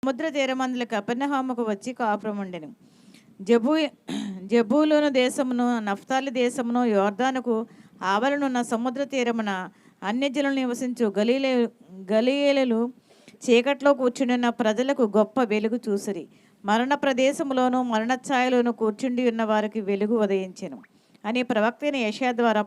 సముద్ర తీరమందుల కపెర్నహూముకు వచ్చి కాపురముండెను. జబూ జబూలూను దేశమును, నఫ్తాలి దేశమును, యోర్దానుకు ఆవలనున్న సముద్ర తీరమున అన్యజనులు నివసించు గలియేలు చీకట్లో కూర్చుండిన ప్రజలకు గొప్ప వెలుగు చూసిరి. మరణ ప్రదేశములోను మరణఛాయలోను కూర్చుండి ఉన్న వారికి వెలుగు ఉదయించెను అని ప్రవక్త అయిన యెషయా ద్వారా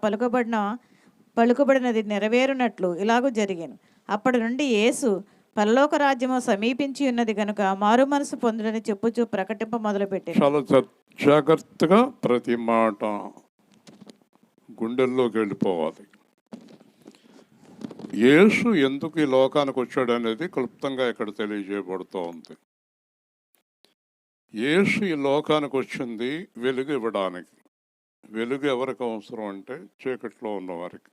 పలుకుబడినది నెరవేరునట్లు ఇలాగూ జరిగాను. అప్పటి నుండి యేసు పరలోక రాజ్యము సమీపించి ఉన్నది గనుక మారు మనసు పొందుడని చెప్పుచూ ప్రకటింప మొదలుపెట్టాను. చాలా జాగ్రత్తగా ప్రతి మాట గుండెల్లోకి వెళ్ళిపోవాలి. యేసు ఎందుకు ఈ లోకానికి వచ్చాడు అనేది క్లుప్తంగా ఇక్కడ తెలియజేయబడుతూ ఉంది. యేసు ఈ లోకానికి వచ్చింది వెలుగు ఇవ్వడానికి. వెలుగు ఎవరికి అవసరం అంటే చీకట్లో ఉన్నవారికి.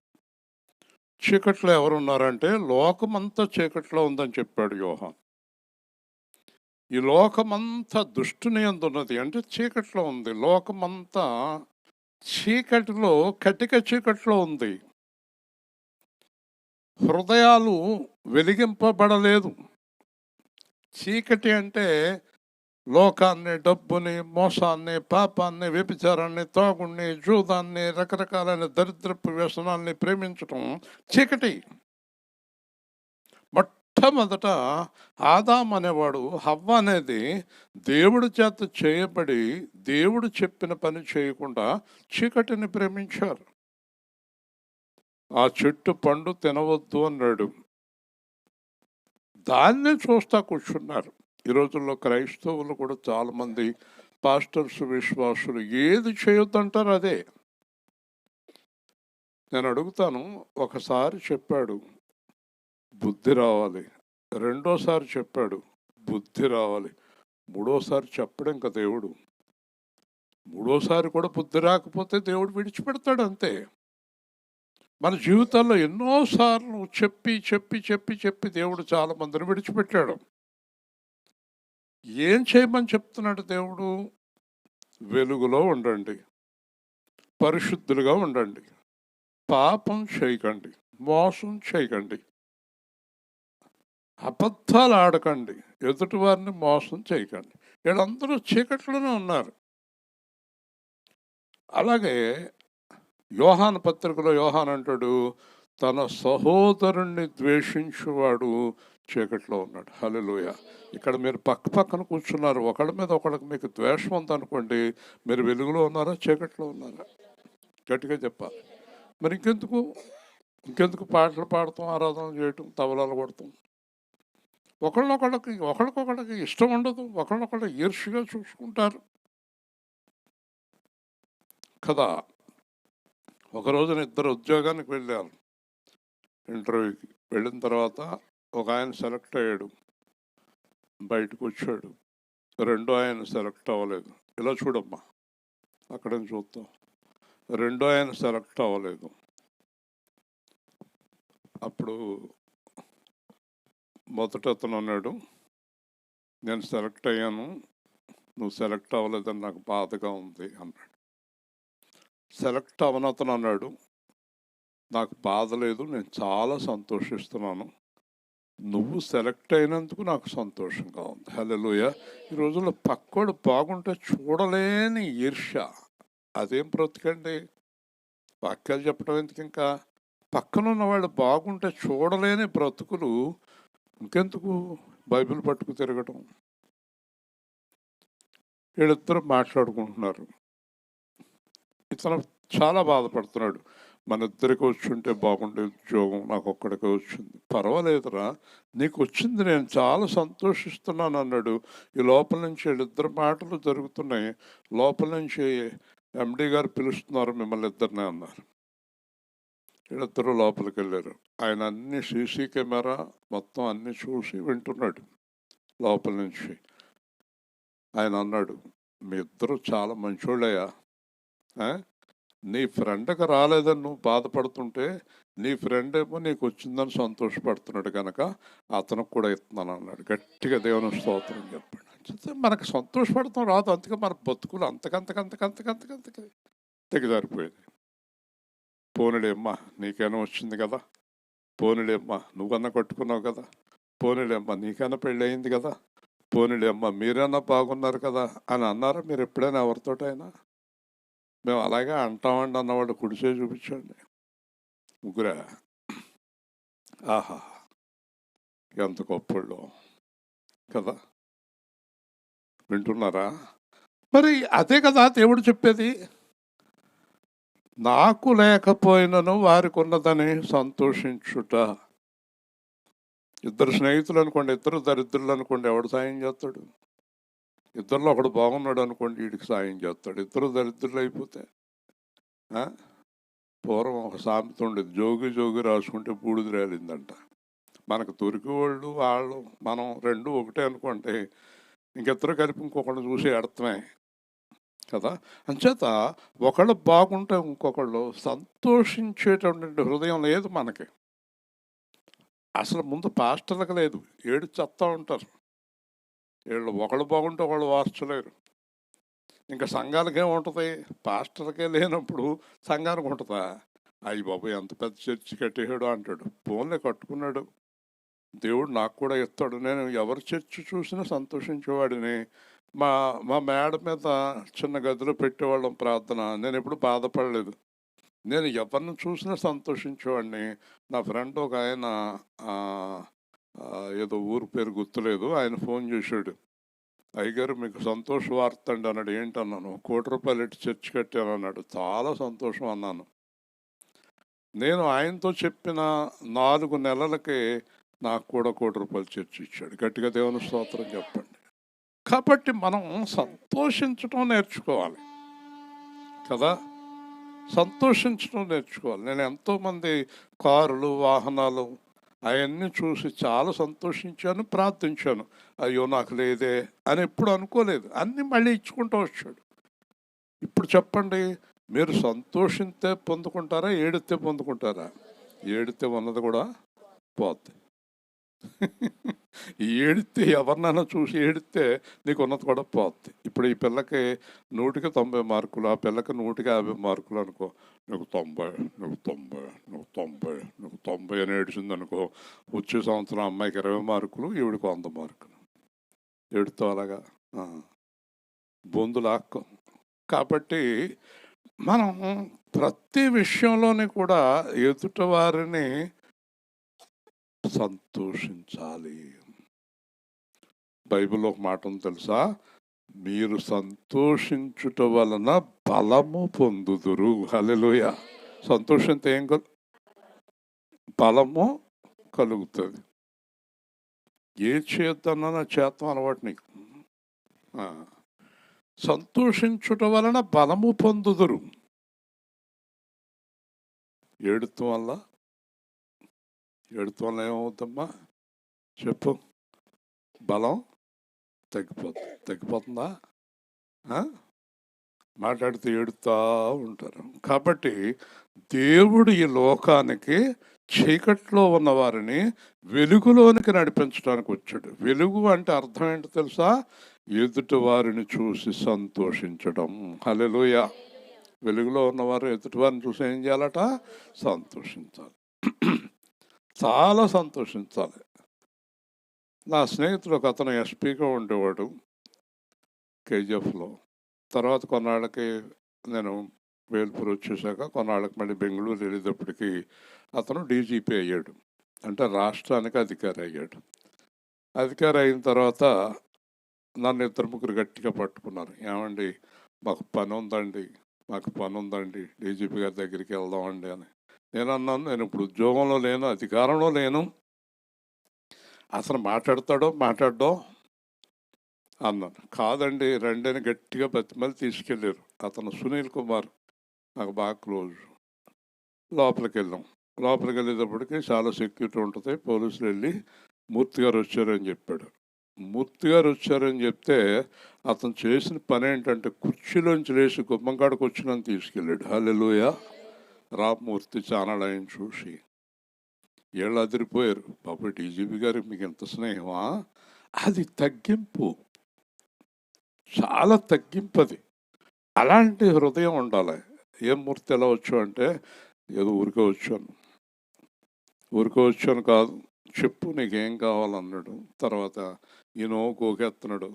చీకట్లో ఎవరున్నారంటే లోకమంతా చీకట్లో ఉందని చెప్పాడు యోహాన్. ఈ లోకమంతా దుష్టుని యందు ఉన్నది అంటే చీకట్లో ఉంది. లోకమంతా చీకటిలో కటిక చీకట్లో ఉంది. హృదయాలు వెలిగింపబడలేదు. చీకటి అంటే లోకాన్ని, డబ్బుని, మోసాన్ని, పాపాన్ని, వ్యభిచారాన్ని, తాగుణ్ణి, జూదాన్ని, రకరకాలైన దరిద్రపు వ్యసనాల్ని ప్రేమించటం చీకటి. మొట్టమొదట ఆదాం అనేవాడు, హవ్వ అనేది దేవుడి చేత చేయబడి దేవుడు చెప్పిన పని చేయకుండా చీకటిని ప్రేమించారు. ఆ చెట్టు పండు తినవద్దు అన్నాడు. దాన్నే చూస్తా కూర్చున్నారు. ఈ రోజుల్లో క్రైస్తవులు కూడా చాలామంది పాస్టర్స్, విశ్వాసులు ఏది చేయొద్దంటారు అదే. నేను అడుగుతాను, ఒకసారి చెప్పాడు బుద్ధి రావాలి, రెండోసారి చెప్పాడు బుద్ధి రావాలి, మూడోసారి చెప్పడం ఇంకా దేవుడు. మూడోసారి కూడా బుద్ధి రాకపోతే దేవుడు విడిచిపెడతాడు అంతే. మన జీవితాల్లో ఎన్నోసార్లు చెప్పి చెప్పి చెప్పి చెప్పి దేవుడు చాలా మందిని విడిచిపెట్టాడు. ఏం చేయమని చెప్తున్నాడు దేవుడు? వెలుగులో ఉండండి, పరిశుద్ధులుగా ఉండండి, పాపం చేయకండి, మోసం చేయకండి, అబద్ధాలు ఆడకండి, ఎదుటి వారిని మోసం చేయకండి. వీళ్ళందరూ చీకట్లోనే ఉన్నారు. అలాగే యోహాను పత్రికలో యోహాను అంటాడు, తన సహోదరుణ్ణి ద్వేషించువాడు చీకట్లో ఉన్నాడు. హల్లెలూయా. ఇక్కడ మీరు పక్కన కూర్చున్నారు, ఒకళ్ళ మీద ఒకళ్ళకి మీకు ద్వేషం ఉందనుకోండి, మీరు వెలుగులో ఉన్నారా చీకట్లో ఉన్నారా? గట్టిగా చెప్పాలి. మరి ఇంకెందుకు పాటలు పాడతాం, ఆరాధన చేయటం, తబలాలు కొడతాం? ఒకళ్ళకొకళ్ళకి ఇష్టం ఉండదు, ఒకళ్ళొకళ్ళు ఈర్ష్యగా చూసుకుంటారు కదా. ఒకరోజున ఇద్దరు ఉద్యోగానికి వెళ్ళారు, ఇంటర్వ్యూకి. వెళ్ళిన తర్వాత ఒక ఆయన సెలెక్ట్ అయ్యాడు, బయటకు వచ్చాడు. రెండో ఆయన సెలెక్ట్ అవ్వలేదు. ఇలా చూడమ్మా, అక్కడ చూద్దాం. రెండో ఆయన సెలెక్ట్ అవ్వలేదు. అప్పుడు మొదట అతను అన్నాడు, నేను సెలెక్ట్ అయ్యాను, నువ్వు సెలెక్ట్ అవ్వలేదని నాకు బాధగా ఉంది అన్నాడు. సెలెక్ట్ అవనతను అన్నాడు, నాకు బాధ లేదు, నేను చాలా సంతోషిస్తున్నాను, నువ్వు సెలెక్ట్ అయినందుకు నాకు సంతోషంగా ఉంది. హల్లెలూయా. ఈ రోజుల్లో పక్కోడు బాగుంటే చూడలేని ఈర్ష్య, అదేం బ్రతికండి? వాక్యాలు చెప్పడం ఎందుకు? ఇంకా పక్కనున్న వాళ్ళు బాగుంటే చూడలేని బ్రతుకులు ఇంకెందుకు బైబిల్ పట్టుకు తిరగటం? వీళ్ళిద్దరూ మాట్లాడుకుంటున్నారు. ఇతను చాలా బాధపడుతున్నాడు, మన ఇద్దరికి వచ్చుంటే బాగుండే ఉద్యోగం, నాకు ఒక్కడికే వచ్చింది. పర్వాలేదురా, నీకు వచ్చింది, నేను చాలా సంతోషిస్తున్నాను అన్నాడు. ఈ లోపల నుంచి వీళ్ళిద్దరు మాటలు జరుగుతున్నాయి. లోపల నుంచి ఎండి గారు పిలుస్తున్నారు మిమ్మల్ని ఇద్దరినే అన్నారు. వీళ్ళిద్దరూ లోపలికి వెళ్ళారు. ఆయన అన్ని సీసీ కెమెరా మొత్తం అన్ని చూసి వింటున్నాడు. లోపల నుంచి ఆయన అన్నాడు, మీ ఇద్దరు చాలా మంచోళ్ళయ్యా, నీ ఫ్రెండ్కి రాలేదని నువ్వు బాధపడుతుంటే నీ ఫ్రెండ్ ఏమో నీకు వచ్చిందని సంతోషపడుతున్నాడు కనుక అతనికి కూడా ఇస్తున్నాను అన్నాడు. గట్టిగా దేవుని స్తోత్రం చెప్పాడు. మనకు సంతోషపడతాం రాదు, అందుకే మన బతుకులు అంతకంతకంతకంతకంతకంతకంతకి తెగజారిపోయింది. పోనీలేమ్మా నీకైనా వచ్చింది కదా, పోనీలేమ్మా నువ్వన్నా కట్టుకున్నావు కదా, పోనీలేమ్మా నీకైనా పెళ్ళి అయింది కదా, పోనీలే అమ్మ మీరైనా బాగున్నారు కదా అని అన్నారా మీరు ఎప్పుడైనా ఎవరితోటైనా? మేము అలాగే అంటామండి అన్నవాడు కుడిసే చూపించండి. ముగ్గురా? ఆహా, ఎంత గొప్పోళ్ళు కదా! వింటున్నారా? మరి అదే కదా దేవుడు చెప్పేది. నాకు లేకపోయినను వారికి ఉన్నదని సంతోషించుట. ఇద్దరు స్నేహితులు అనుకోండి, ఇద్దరు దరిద్రులు అనుకోండి, ఎవడు సాయం చేస్తాడు? ఇద్దరిలో ఒకడు బాగున్నాడు అనుకోండి, వీడికి సాయం చేస్తాడు. ఇద్దరు దరిద్రులు అయిపోతే పూర్వం ఒక సామెత ఉండేది, జోగి జోగి రాసుకుంటే బూడిద రాలిందంట. మనకు దొరికి వాళ్ళు మనం రెండు ఒకటే అనుకోండి, ఇంకిద్దరు కలిపి ఇంకొకళ్ళు చూసి ఎడతమే కదా. అంచేత ఒకళ్ళు బాగుంటే ఇంకొకళ్ళు సంతోషించేటటువంటి హృదయం లేదు మనకి. అసలు ముందు పాస్టర్లకు లేదు, ఏడు చెప్తా ఉంటారు. వీళ్ళు ఒకళ్ళు బాగుంటే ఒకళ్ళు వార్చలేరు. ఇంకా సంఘాలకే ఉంటుంది, పాస్టర్కే లేనప్పుడు సంఘానికి ఉంటుందా? అయ్యి బాబు ఎంత పెద్ద చర్చి కట్టేసాడు అంటాడు. ఫోన్లే కట్టుకున్నాడు, దేవుడు నాకు కూడా ఇస్తాడు. నేను ఎవరి చర్చి చూసినా సంతోషించేవాడిని. మా మా మేడ మీద చిన్న గదిలో పెట్టేవాళ్ళం ప్రార్థన. నేను ఎప్పుడు బాధపడలేదు. నేను ఎవరిని చూసినా సంతోషించేవాడిని. నా ఫ్రెండ్ ఒక ఆయన ఏదో ఊరు పేరు గుర్తులేదు, ఆయన ఫోన్ చేశాడు, అయ్యగారు మీకు సంతోష వార్త అండి అన్నాడు. ఏంటన్నాను, ₹1,00,00,000 ఎట్టి చర్చి కట్టాను అన్నాడు. చాలా సంతోషం అన్నాను. నేను ఆయనతో చెప్పిన 4 నెలలకే నాకు కూడా ₹1,00,00,000 చర్చి ఇచ్చాడు. గట్టిగా దేవుని స్తోత్రం చెప్పండి. కాబట్టి మనం సంతోషించడం నేర్చుకోవాలి కదా, సంతోషించడం నేర్చుకోవాలి. నేను ఎంతోమంది కారులు, వాహనాలు అవన్నీ చూసి చాలా సంతోషించాను, ప్రార్థించాను. అయ్యో నాకు లేదే అని ఎప్పుడు అనుకోలేదు. అన్నీ మళ్ళీ ఇచ్చుకుంటూ వచ్చాడు. ఇప్పుడు చెప్పండి, మీరు సంతోషిస్తే పొందుకుంటారా, ఏడితే పొందుకుంటారా? ఏడితే ఉన్నది కూడా పోద్ది. ఏడితే ఎవరినైనా చూసి ఏడితే నీకు ఉన్నది కూడా పోద్ది. ఇప్పుడు ఈ పిల్లకి 100కి 90 మార్కులు, ఆ పిల్లకి 100కి 50 మార్కులు అనుకో. నువ్వు 90, నువ్వు 90, నువ్వు 90, నువ్వు 90 అని ఏడిచింది అనుకో. వచ్చే సంవత్సరం అమ్మాయికి 20 మార్కులు, ఈవిడికి 100 మార్కులు. ఏడుతావు అలాగా, బొందులాక్కో. కాబట్టి మనం ప్రతి విషయంలోని కూడా ఎదుటి వారిని సంతోషించాలి. బైబిల్లో ఒక మాట ఉంది తెలుసా, మీరు సంతోషించుట వలన బలము పొందుదురు. హల్లెలూయా. సంతోషంతో ఏం బలము కలుగుతుంది. ఏ చేద్దన్నా చేతం అలవాటు నీకు. సంతోషించుట వలన బలము పొందుదురు. ఏడుతం వల్ల ఏమవుతుందమ్మా చెప్పు? బలం తగ్గిపోతుందా? మాట్లాడితే ఏడుతూ ఉంటారు. కాబట్టి దేవుడు ఈ లోకానికి చీకట్లో ఉన్న వారిని వెలుగులోనికి నడిపించడానికి వచ్చాడు. వెలుగు అంటే అర్థం ఏంటో తెలుసా? ఎదుటి వారిని చూసి సంతోషించడం. హల్లెలూయా. వెలుగులో ఉన్నవారు ఎదుటి వారిని చూసి ఏం చేయాలట? సంతోషించాలి. చాలా సంతోషించాలి. నా స్నేహితుడు ఒక అతను ఎస్పీగా ఉండేవాడు కేజీఎఫ్లో. తర్వాత కొన్నాళ్ళకి నేను వేల్పూర్ వచ్చేసాక కొన్నాళ్ళకి మళ్ళీ బెంగళూరు వెళ్ళేటప్పటికి అతను డీజీపీ అయ్యాడు. అంటే రాష్ట్రానికి అధికారి అయ్యాడు. అధికారి అయిన తర్వాత నన్ను 2-3 గట్టిగా పట్టుకున్నారు. ఏమండి మాకు పని ఉందండి, డీజీపీ గారి దగ్గరికి వెళ్దామండి అని. నేను అన్నాను, నేను ఇప్పుడు ఉద్యోగంలో లేను, అధికారంలో లేను, అసలు మాట్లాడో అన్నాను. కాదండి రండి అని గట్టిగా బతిమలు తీసుకెళ్ళారు. అతను సునీల్ కుమార్, నాకు బాగా క్లోజ్. లోపలికి వెళ్ళేటప్పటికి చాలా సెక్యూరిటీ ఉంటుంది. పోలీసులు వెళ్ళి మూర్తి గారు వచ్చారని చెప్పాడు. మూర్తి గారు వచ్చారని చెప్తే అతను చేసిన పని ఏంటంటే కుర్చీలోంచి లేచి గుమ్మంకాడికి వచ్చినని తీసుకెళ్ళాడు. హల్లెలూయా. రామ్మూర్తి ఛానల్ ఆయన చూసి ఏళ్ళు అదిరిపోయారు. బాబు డీజీపీ గారికి మీకు ఎంత స్నేహమా? అది తగ్గింపు, చాలా తగ్గింపది. అలాంటి హృదయం ఉండాలి. ఏం మూర్తి ఎలా వచ్చావు అంటే, ఏదో ఊరికే వచ్చాను కాదు, చెప్పు నీకేం కావాలన్నాడు. తర్వాత ఈయన గోకెత్తున్నాడు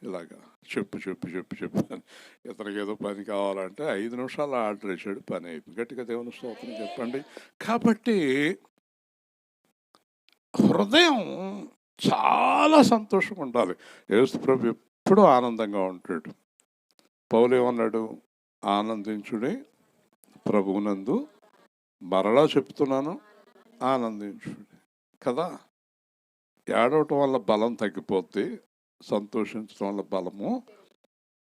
ఇలాగా, చెప్పు చెప్పు చెప్పు చెప్పు అని. ఇతనికి ఏదో పని కావాలంటే 5 నిమిషాలు ఆర్డర్ వేసాడు, పని అయిపోయింది. గట్టిగా దేవుని స్తోత్రం చెప్పండి. కాబట్టి హృదయం చాలా సంతోషంగా ఉండాలి. యేసు ప్రభు ఎప్పుడూ ఆనందంగా ఉంటాడు. పౌలు ఏమన్నాడు? ఆనందించుడి ప్రభువునందు, మరలా చెప్తున్నాను ఆనందించుడి కదా. ఏడవటం వల్ల బలం తగ్గిపోద్ది, సంతోషించడం వల్ల బలము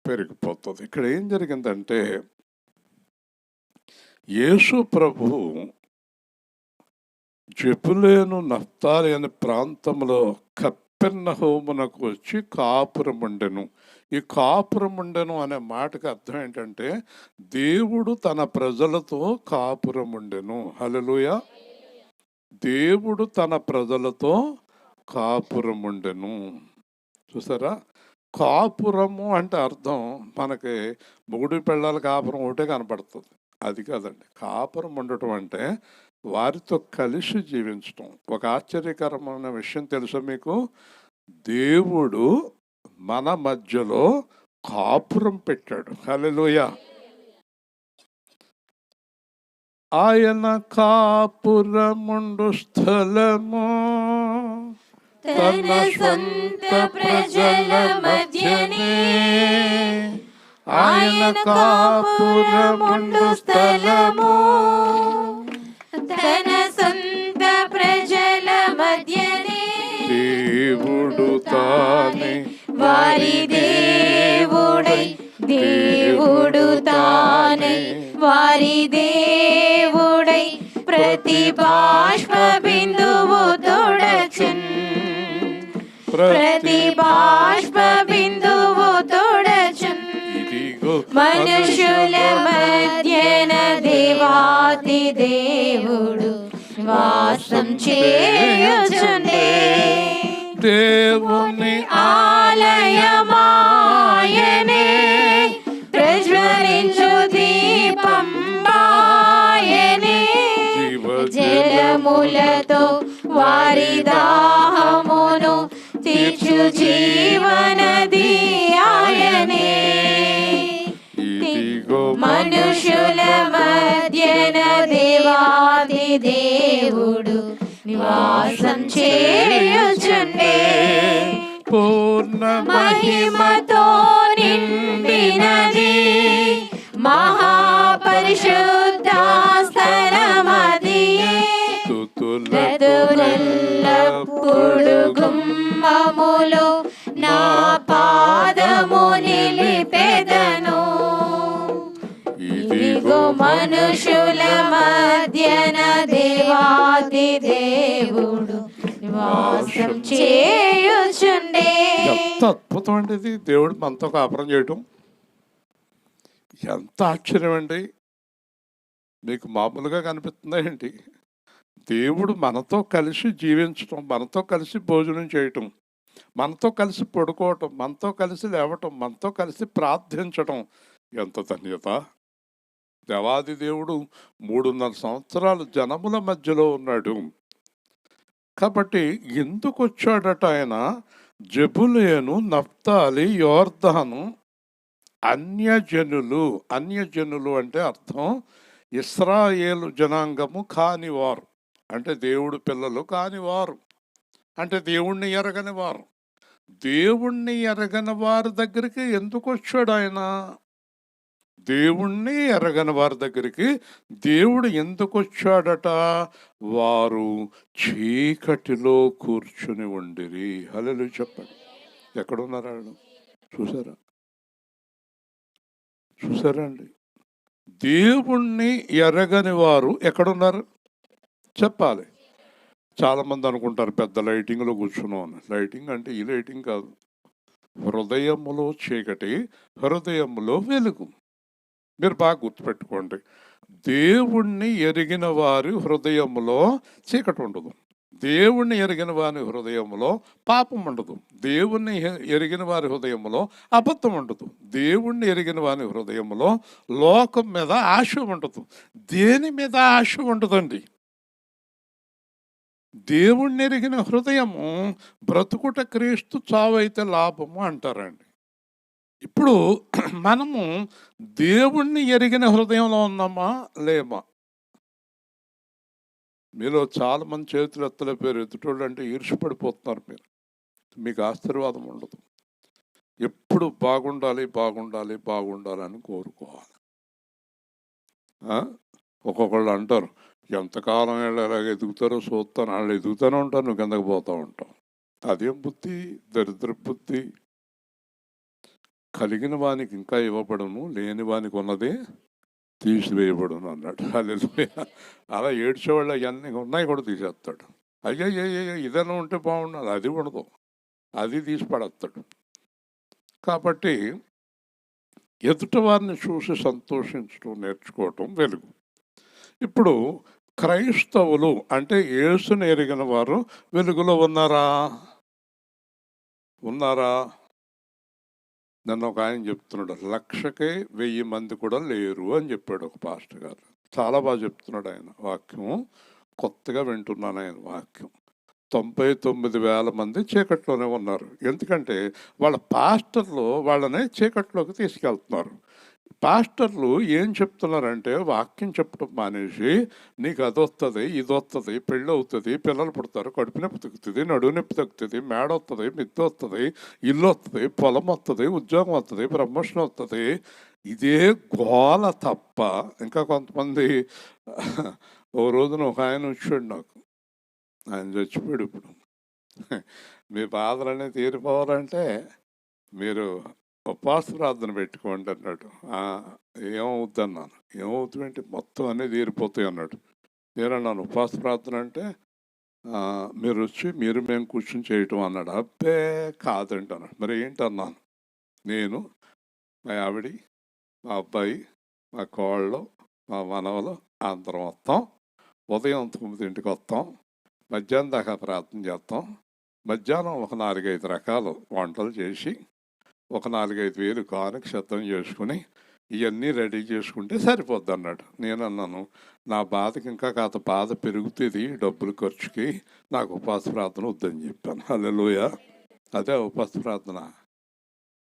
పెరిగిపోతుంది. ఇక్కడ ఏం జరిగిందంటే, యేసు ప్రభువు జెబులూను నఫ్తాలి అనే ప్రాంతంలో కపెర్నహూమునకు వచ్చి కాపురముండెను. ఈ కాపురముండెను అనే మాటకి అర్థం ఏంటంటే, దేవుడు తన ప్రజలతో కాపురముండెను. హల్లెలూయా. దేవుడు తన ప్రజలతో కాపురముండెను. చూసారా? కాపురము అంటే అర్థం మనకి మొగుడు పెళ్ళాల కాపురం ఒకటే కనపడుతుంది. అది కాదండి. కాపురం ఉండటం అంటే వారితో కలిసి జీవించటం. ఒక ఆశ్చర్యకరమైన విషయం తెలుసా మీకు? దేవుడు మన మధ్యలో కాపురం పెట్టాడు. హల్లెలూయా. ఆయన కాపురముండు స్థలము తన సొంత ప్రజల మధ్యనే, ఆయన కాపురముండు స్థలము తన సొంత ప్రజల మధ్యనే, దేవుడు తానే వారి దేవుడై, దేవుడు తానే వారి దేవుడై, ప్రతి బాష్ప బిందువు తోడచున్, ప్రతి బాష్ప బిందువు తోడచున్. మనుషుల మధ్యన దేవాతి దేవుడు వాసం చేయుచుండే, దేవుని ఆలయమాయనే, ప్రజ్వలించు దీపం బాయనే, జలములతో వారి దాహమును తీర్చు జీవనది ఆయనే. మనుషుల మధ్యన దేవాది దేవుడు నివాసం చేయుచుండే, పూర్ణ మహిమతో నిండినది మహాపరిశుద్ధ స్థలమదియే, తుతులెల్లప్పుడు గుమ్మములు నా పాదము నిలిపెదను. ఇదిగో మనుషుల మధ్యన దేవాది దేవుడు నివాసం చేయుచుండే. ఎంత అద్భుతం అండి ఇది! దేవుడు మనతో కాపురం చేయటం ఎంత ఆశ్చర్యం అండి! మీకు మామూలుగా కనిపిస్తుందా ఏంటి? దేవుడు మనతో కలిసి జీవించటం, మనతో కలిసి భోజనం చేయటం, మనతో కలిసి పడుకోవటం, మనతో కలిసి లేవటం, మనతో కలిసి ప్రార్థించటం ఎంత ధన్యత! దేవాది దేవుడు 3.5 సంవత్సరాలు జనముల మధ్యలో ఉన్నాడు. కాబట్టి ఎందుకు వచ్చాడట ఆయన? జెబులూను, నఫ్తాలి, యోర్దాను అన్యజనులు. అన్యజనులు అంటే అర్థం ఇశ్రాయేలు జనాంగము కానివారు, అంటే దేవుడు పిల్లలు కానివారు, అంటే దేవుణ్ణి ఎరగని వారు. దేవుణ్ణి ఎరగని వారి దగ్గరికి ఎందుకు వచ్చాడు ఆయన? దేవుణ్ణి ఎరగని వారి దగ్గరికి దేవుడు ఎందుకు వచ్చాడట? వారు చీకటిలో కూర్చుని ఉండిరి. హల్లెలూయా చెప్పండి. ఎక్కడున్నారా? చూసారా? చూసారా అండి? దేవుణ్ణి ఎరగని వారు ఎక్కడున్నారు చెప్పాలి. చాలామంది అనుకుంటారు పెద్ద లైటింగ్లో కూర్చున్నాం అని. లైటింగ్ అంటే ఈ లైటింగ్ కాదు. హృదయములో చీకటి, హృదయములో వెలుగు. మీరు బాగా గుర్తుపెట్టుకోండి. దేవుణ్ణి ఎరిగిన వారి హృదయములో చీకటి ఉండదు. దేవుణ్ణి ఎరిగిన వారి హృదయములో పాపం ఉండదు. దేవుణ్ణి ఎరిగిన వారి హృదయములో అబద్ధం ఉండదు. దేవుణ్ణి ఎరిగిన వారి హృదయములో లోకం మీద ఆశ ఉండదు. దేని మీద ఆశ ఉండదండి. దేవుణ్ణి ఎరిగిన హృదయము బ్రతుకుట క్రీస్తు, చావైతే లాభము అంటారండి. ఇప్పుడు మనము దేవుణ్ణి ఎరిగిన హృదయంలో ఉన్నామా లేమా? మీలో చాలా మంది చేతులు ఎత్తలే పేరు ఎదుటోళ్ళు అంటే ఈర్షపడిపోతున్నారు. మీకు ఆశీర్వాదం ఉండదు. ఎప్పుడు బాగుండాలి బాగుండాలి బాగుండాలి అని కోరుకోవాలి. ఒక్కొక్కళ్ళు అంటారు, ఎంతకాలం ఎలాగ ఎదుగుతారో చూస్తాను, వాళ్ళు ఎదుగుతూనే ఉంటారు, నువ్వు కిందకు పోతూ ఉంటావు. అదేం బుద్ధి? దరిద్ర బుద్ధి. కలిగిన వానికి ఇంకా ఇవ్వబడను, లేని వానికి ఉన్నది తీసివేయబడును అన్నాడు. హల్లెలూయా. అలా ఏడ్చేవాళ్ళు అవన్నీ ఉన్నాయి కూడా తీసేస్తాడు. అయ్యో ఇదైనా ఉంటే బాగుండాలి, అది ఉండదు, అది తీసి పడేస్తాడు. కాబట్టి ఎదుట వారిని చూసి సంతోషించడం నేర్చుకోవటం వెలుగు. ఇప్పుడు క్రైస్తవులు అంటే యేసుని ఎరిగిన వారు వెలుగులో ఉన్నారా? నన్ను ఒక ఆయన చెప్తున్నాడు, 1,00,000 మంది కూడా లేరు అని చెప్పాడు ఒక పాస్టర్ గారు. చాలా బాగా చెప్తున్నాడు ఆయన. వాక్యం కొత్తగా వింటున్నాను ఆయన వాక్యం. 99,000 మంది చీకట్లోనే ఉన్నారు. ఎందుకంటే వాళ్ళ పాస్టర్లు వాళ్ళని చీకట్లోకి తీసుకెళ్తున్నారు. పాస్టర్లు ఏం చెప్తున్నారంటే, వాక్యం చెప్పడం మానేసి నీకు అది వస్తుంది, ఇది వస్తుంది, పెళ్ళి అవుతుంది, పిల్లలు పుడతారు, కడుపు నొప్పి తగ్గుతుంది, నడువు నొప్పి తగ్గుతుంది, మేడ వస్తుంది, మిద్దె వస్తుంది, ఇల్లు వస్తుంది, పొలం వస్తుంది, ఉద్యోగం వస్తుంది, ప్రమోషన్ వస్తుంది, ఇదే గోల తప్ప. ఇంకా కొంతమంది, ఓ రోజున ఒక ఆయన వచ్చాడు నాకు, ఆయన చచ్చిపోయాడు. ఇప్పుడు మీ బాధలన్నీ తీరిపోవాలంటే మీరు ఉపవాస ప్రార్థన పెట్టుకోండి అన్నాడు. ఏమవుద్ది అన్నాను. ఏమవుతుందంటే మొత్తం అన్నీ తీరిపోతాయి అన్నాడు. నేనన్నాను, ఉపవాస ప్రార్థన అంటే మీరు వచ్చి మేము కూర్చొని చేయటం అన్నాడు. అబ్బే కాదండి అన్నాడు. మరి ఏంటన్నాను. నేను, మా ఆవిడి, మా అబ్బాయి, మా కోళ్ళు, మా మనవలు అందరం వస్తాం. ఉదయం 9 వస్తాం, మధ్యాహ్నం దాకా ప్రార్థన చేస్తాం. మధ్యాహ్నం ఒక 4-5 రకాలు వంటలు చేసి ఒక 4-5 కానుక సిద్ధం చేసుకుని ఇవన్నీ రెడీ చేసుకుంటే సరిపోద్ది అన్నాడు. నేను అన్నాను, నా బాధకి ఇంకా కాస్త బాధ పెరుగుతుంది డబ్బులు ఖర్చుకి, నాకు ఉపవాస ప్రార్థన వద్దని చెప్పాను. హల్లెలూయా. అదే ఉపవాస ప్రార్థన.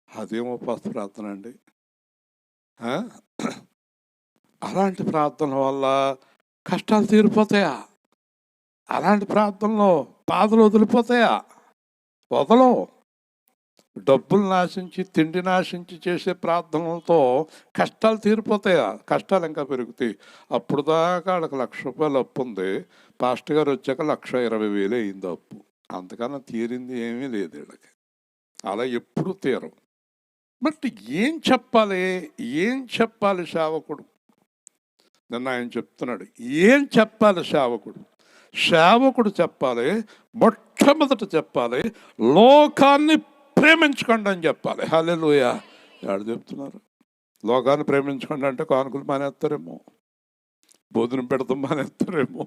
అదేం ఉపవాస ప్రార్థన అండి? అలాంటి ప్రార్థన వల్ల కష్టాలు తీరిపోతాయా? అలాంటి ప్రార్థనలో బాధలు వదిలిపోతాయా? వదలవు. డబ్బులు నాశించి, తిండి నాశించి చేసే ప్రార్థనలతో కష్టాలు తీరిపోతాయా? కష్టాలు ఇంకా పెరుగుతాయి. అప్పుడు దాకా వాళ్ళకి ₹1,00,000 అప్పు ఉంది. పాస్టర్ గారు వచ్చాక 1,20,000 అయింది అప్పు. అంతకన్నా తీరింది ఏమీ లేదు వీళ్ళకి. అలా ఎప్పుడు తీరం. బట్ ఏం చెప్పాలి సేవకుడు? నిన్న ఆయన చెప్తున్నాడు, ఏం చెప్పాలి సేవకుడు చెప్పాలి. మొట్టమొదట చెప్పాలి, లోకాన్ని ప్రేమించకండి అని చెప్పాలి. హల్లెలూయా. ఎవరు చెప్తున్నారు? లోకాన్ని ప్రేమించకండి అంటే కానుకలు మానేస్తారేమో, భోజనం పెడతాం మానేస్తారేమో.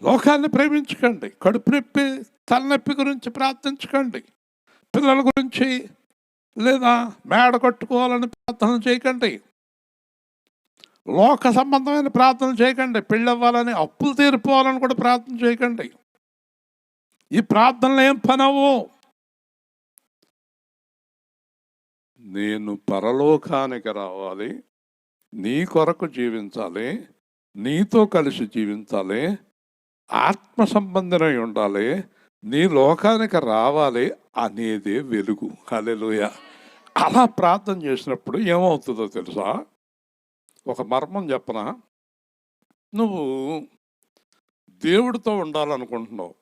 లోకాన్ని ప్రేమించకండి. కడుపు నొప్పి, తలనొప్పి గురించి ప్రార్థించకండి. పిల్లల గురించి లేదా మేడ కట్టుకోవాలని ప్రార్థన చేయకండి. లోక సంబంధమైన ప్రార్థన చేయకండి. పెళ్ళి అవ్వాలని, అప్పులు తీరిపోవాలని కూడా ప్రార్థన చేయకండి. ఈ ప్రార్థనలు ఏం పనవు. నేను పరలోకానికి రావాలి, నీ కొరకు జీవించాలి, నీతో కలిసి జీవించాలి, ఆత్మ సంబంధమై ఉండాలి, నీ లోకానికి రావాలి అనేది వెలుగు. హల్లెలూయా. అలా ప్రార్థన చేసినప్పుడు ఏమవుతుందో తెలుసా? ఒక మర్మం చెప్పనా? నువ్వు దేవుడితో ఉండాలనుకుంటున్నావు,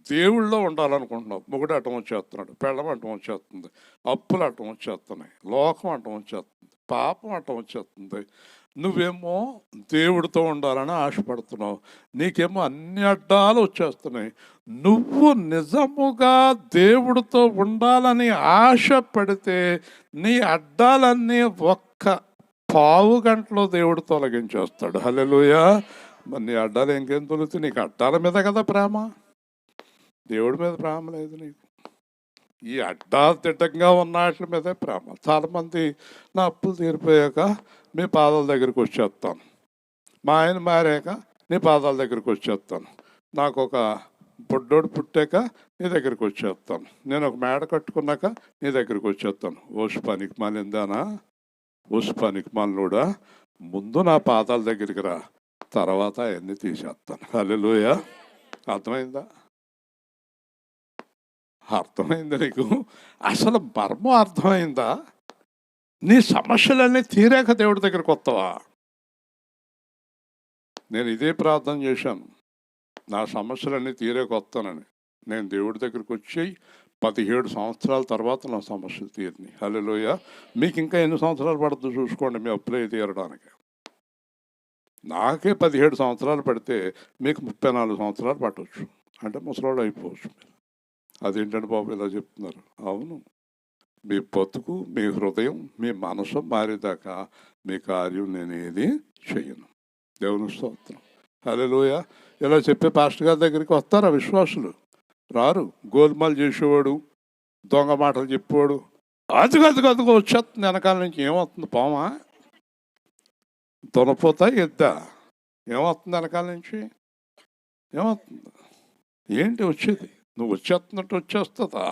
దేవుళ్ళలో ఉండాలనుకుంటున్నావు. మొగుడు అటం వచ్చేస్తున్నాడు, పెళ్ళం అటం వచ్చేస్తుంది, అప్పులు అటం వచ్చేస్తున్నాయి, లోకం అటం వచ్చేస్తుంది, పాపం అటం వచ్చేస్తుంది. నువ్వేమో దేవుడితో ఉండాలని ఆశపడుతున్నావు, నీకేమో అన్ని అడ్డాలు వచ్చేస్తున్నాయి. నువ్వు నిజముగా దేవుడితో ఉండాలని ఆశ పడితే నీ అడ్డాలన్నీ ఒక్క పావు గంటలో దేవుడు తొలగించేస్తాడు. హల్లెలూయా. మరి నీ అడ్డాలు ఇంకేం తొలుగుతాయి? నీకు అడ్డాల మీద కదా ప్రేమ, దేవుడి మీద ప్రేమ లేదు నీకు. ఈ అడ్డాదిడ్డంగా ఉన్న వాటి మీదే ప్రేమ. చాలామంది నా అప్పులు తీరిపోయాక మీ పాదాల దగ్గరికి వచ్చేస్తాను, మా ఆయన మారాక నీ పాదాల దగ్గరికి వచ్చేస్తాను, నాకు ఒక బొడ్డోడు పుట్టాక నీ దగ్గరికి వచ్చేస్తాను, నేను ఒక మేడ కట్టుకున్నాక నీ దగ్గరికి వచ్చేస్తాను. ఓసు పనికి మాలిందానా, ఓసు పనికి మాలినోడా, ముందు నా పాదాల దగ్గరికి రా, తర్వాత అవన్నీ తీసేస్తాను. హల్లెలూయా. అర్థమైందా? అర్థమైందా నీకు? అసలు మర్మం అర్థమైందా? నీ సమస్యలన్నీ తీరాక దేవుడి దగ్గరికి వస్తావా? నేను ఇదే ప్రార్థన చేశాను, నా సమస్యలన్నీ తీరాక వస్తానని. నేను దేవుడి దగ్గరికి వచ్చి 17 సంవత్సరాల తర్వాత నా సమస్యలు తీరినాయి. హల్లెలూయా. మీకు ఇంకా ఎన్ని సంవత్సరాలు పడుతుందో చూసుకోండి మీ అప్పులే తీరడానికి. నాకే 17 సంవత్సరాలు పడితే మీకు 34 సంవత్సరాలు పట్టవచ్చు, అంటే ముసలోడు అయిపోవచ్చు మీరు. అదేంటంటే బాబు ఇలా చెప్తున్నారు? అవును, మీ బతుకు, మీ హృదయం, మీ మనసు మారేదాకా మీ కార్యం నేను ఏది చెయ్యను. దేవుని స్తోత్రం. హల్లెలూయా. ఇలా చెప్పే పాస్టర్ గారి దగ్గరికి వస్తారా విశ్వాసులు? రారు. గోల్మాల్ చేసేవాడు, దొంగ మాటలు చెప్పేవాడు, అదుగదుగదుగు వచ్చేస్తుంది వెనకాల నుంచి. ఏమవుతుంది? పామా? దునపోతా ఎద్దా? ఏమవుతుంది వెనకాల నుంచి? ఏమవుతుంది? ఏంటి వచ్చేది? నువ్వు వచ్చేస్తున్నట్టు వచ్చేస్తుందా?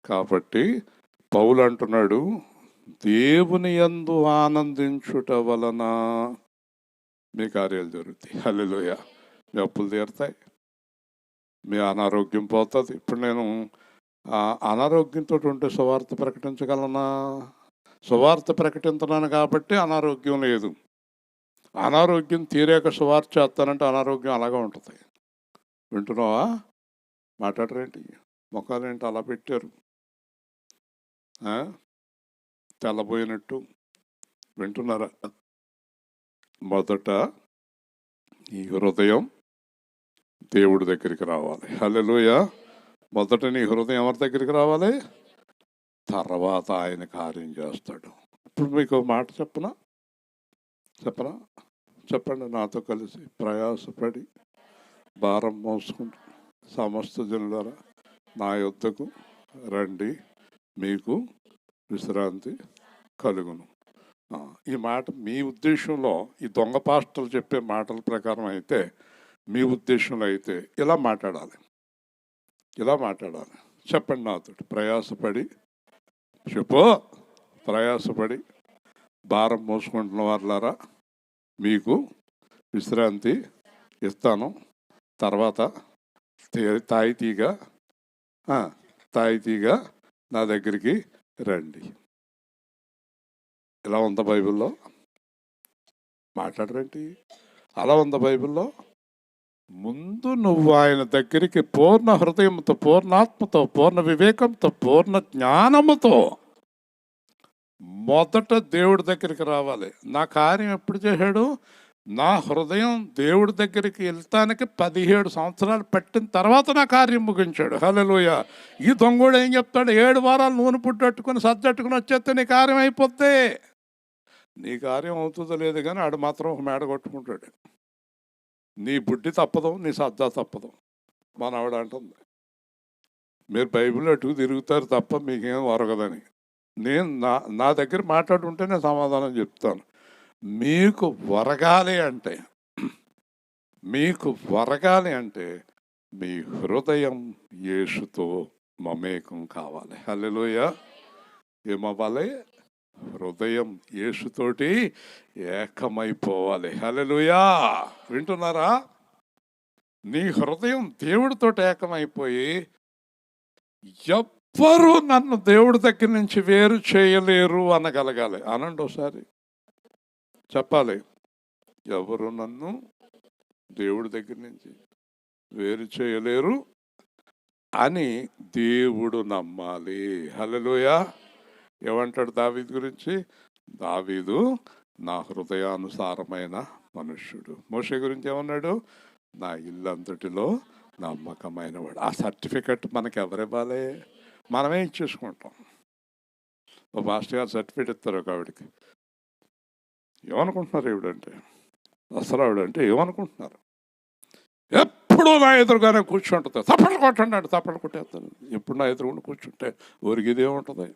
కాబట్టి పౌలు అంటున్నాడు, దేవుని యందు ఆనందించుట వలన మీ కార్యాలు జరుగుతాయి. హల్లెలూయా. మీ అప్పులు తీరుతాయి, మీ అనారోగ్యం పోతుంది. ఇప్పుడు నేను అనారోగ్యంతో ఉంటే సువార్త ప్రకటించగలనా? సువార్త ప్రకటించడానికి కాబట్టి అనారోగ్యం లేదు. అనారోగ్యం తీరాక సువార్త చేస్తానంటే అనారోగ్యం అలాగే ఉంటుంది. వింటున్నావా? మాట్లాడరేంటి? ముఖాలేంటి అలా పెట్టారు? తెల్లబోయినట్టు. వింటున్నారా? మొదట ఈ హృదయం దేవుడి దగ్గరికి రావాలి. హల్లెలూయా. మొదట నీ హృదయం ఎవరి దగ్గరికి రావాలి? తర్వాత ఆయన కార్యం చేస్తాడు. ఇప్పుడు మీకు మాట చెప్పనా? చెప్పండి నాతో కలిసి. ప్రయాసపడి భారం మోసుకుంటూ సమస్త జనులారా నా యొద్దకు రండి, మీకు విశ్రాంతి కలుగును. ఈ మాట మీ ఉద్దేశంలో, ఈ దొంగ పాస్టర్లు చెప్పే మాటల ప్రకారం అయితే, మీ ఉద్దేశంలో అయితే ఇలా మాట్లాడాలి. చెప్పండి నాతో. ప్రయాసపడి చెప్పు. ప్రయాసపడి భారం మోసుకుంటున్న వాళ్ళారా మీకు విశ్రాంతి ఇస్తాను. తర్వాత తాయితీగా నా దగ్గరికి రండి. ఇలా ఉందా బైబిల్లో? మాట్లాడరేంటి? అలా ఉందా బైబిల్లో? ముందు నువ్వు ఆయన దగ్గరికి పూర్ణ హృదయంతో, పూర్ణాత్మతో, పూర్ణ వివేకంతో, పూర్ణ జ్ఞానముతో మొదట దేవుడి దగ్గరికి రావాలి. నా కార్యం ఎప్పుడు చేశాడు? నా హృదయం దేవుడి దగ్గరికి వెళ్తానికి 17 సంవత్సరాలు పట్టిన తర్వాత నా కార్యం ముగించాడు. హల్లెలూయా. ఈ దొంగోడు ఏం చెప్తాడు? 7 వారాలు నూనె పుట్టట్టుకుని సజ్జట్టుకుని వచ్చేస్తే నీ కార్యం అయిపోద్ది. నీ కార్యం అవుతుందో లేదు కానీ ఆడు మాత్రం ఒక మేడ కొట్టుకుంటాడు. నీ బుడ్డి తప్పదు, నీ సజ్జా తప్పదు. మన ఆవిడ అంటుంది, మీరు బైబిల్ అటుకు తిరుగుతారు తప్ప మీకేం వరగదని. నేను నా దగ్గర మాట్లాడుంటే నేను సమాధానం చెప్తాను. మీకు వరగాలి అంటే మీ హృదయం యేసుతో మమేకం కావాలి. హల్లెలూయా. ఏమవ్వాలి? హృదయం యేసుతోటి ఏకమైపోవాలి. హల్లెలూయా. వింటున్నారా? నీ హృదయం దేవుడితోటి ఏకమైపోయి, ఎవ్వరూ నన్ను దేవుడి దగ్గర నుంచి వేరు చేయలేరు అనగలగాలి. అనండి ఒకసారి, చెప్పాలి. ఎవరు నన్ను దేవుడి దగ్గర నుంచి వేరు చేయలేరు అని దేవుడు నమ్మాలి. హల్లెలూయా. ఏమంటాడు దావీదు గురించి? దావీదు నా హృదయానుసారమైన మనుష్యుడు. మోషే గురించి ఏమన్నాడు? నా ఇల్లంతటిలో నమ్మకమైన వాడు. ఆ సర్టిఫికెట్ మనకి ఎవరివ్వాలి? మనమే ఇచ్చేసుకుంటాం. ఓ మాస్టర్ గారు సర్టిఫికెట్ ఇస్తారు ఒక ఆవిడకి. ఏమనుకుంటున్నారు ఈవిడంటే? అసలు ఆవిడంటే ఏమనుకుంటున్నారు? ఎప్పుడు నా ఎదురుగానే కూర్చుంటుంది. తప్పట్లు కొట్టండి, తప్పట్లు కొట్టేస్తాను. ఎప్పుడు నా ఎదురుగుండా కూర్చుంటే ఒరిగిది ఏముంటుంది?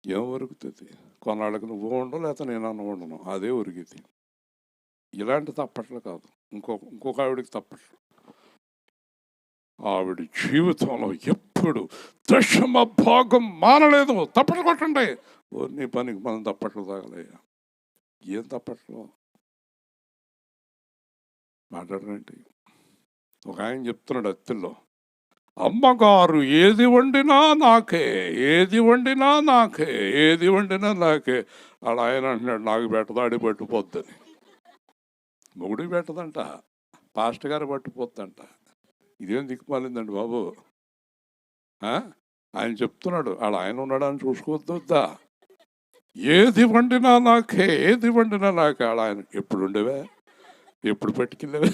ఏం ఒరుగుతుంది? కొన్నాళ్ళకి నువ్వు ఉండవు, లేకపోతే నేను ఉండను, అదే ఒరిగిది. ఇలాంటి తప్పట్లు కాదు, ఇంకొక ఆవిడికి తప్పట్లు. ఆవిడ జీవితంలో ఎప్పుడు దశమ భాగం మానలేదు. తప్పట్లు కొట్టండి. నీ పనికి మనం తప్పట్లు తాగలేయా? ఏం తప్పట్లు మాట్లాడరండి. ఒక ఆయన చెప్తున్నాడు అత్తిల్లో, అమ్మగారు ఏది వండినా నాకే, ఏది వండినా నాకే, ఏది వండినా నాకే. అలా ఆయన అంటున్నాడు, నాకు పెట్టదాడి పట్టిపోద్దని. మొగుడికి పెట్టదంట, పాస్టర్ గారు పట్టిపోద్దంట. ఇదేం దిక్కుమాలిందండి బాబు. ఆయన చెప్తున్నాడు, అలా ఆయన ఉన్నాడని చూసుకోవద్దా? ఏది వండినా నాకే, ఏది వండినా నాకే. అలా ఆయన ఎప్పుడు ఉండేవే, ఎప్పుడు పట్టుకెళ్ళేవే?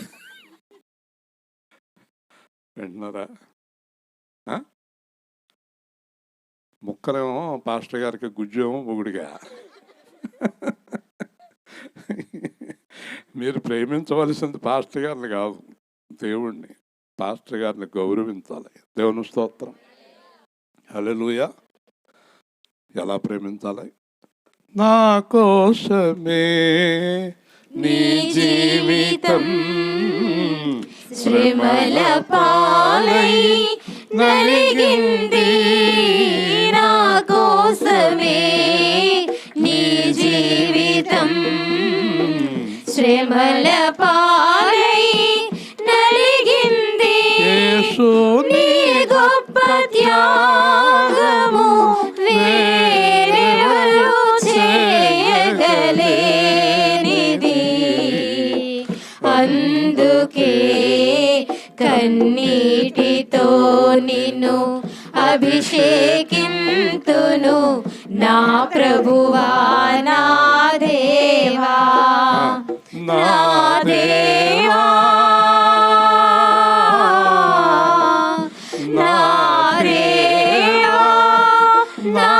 వింటున్నారా? ముక్కలేమో పాస్టర్ గారికి, గుజ్జేమో మొగుడిగా. మీరు ప్రేమించవలసింది పాస్టర్ గారిని కాదు, దేవుణ్ణి. పాస్టర్ గారిని గౌరవించాలి. దేవుని స్తోత్రం. హల్లెలూయా. ఎలా ప్రేమించాలి? నా కోసమే నీ జీవితం శ్రమల పాలై నలిగింది, నా కోసమే నీ జీవితం శ్రమల పాలై నలిగింది. నీ గొప్ప త్యాగము వేరెవరు చేయగలేనిది. అందుకే కన్నీటితో నిన్ను అభిషేకింతును, నా ప్రభువా, నా దేవా, నా దేవా, నా దేవా, నా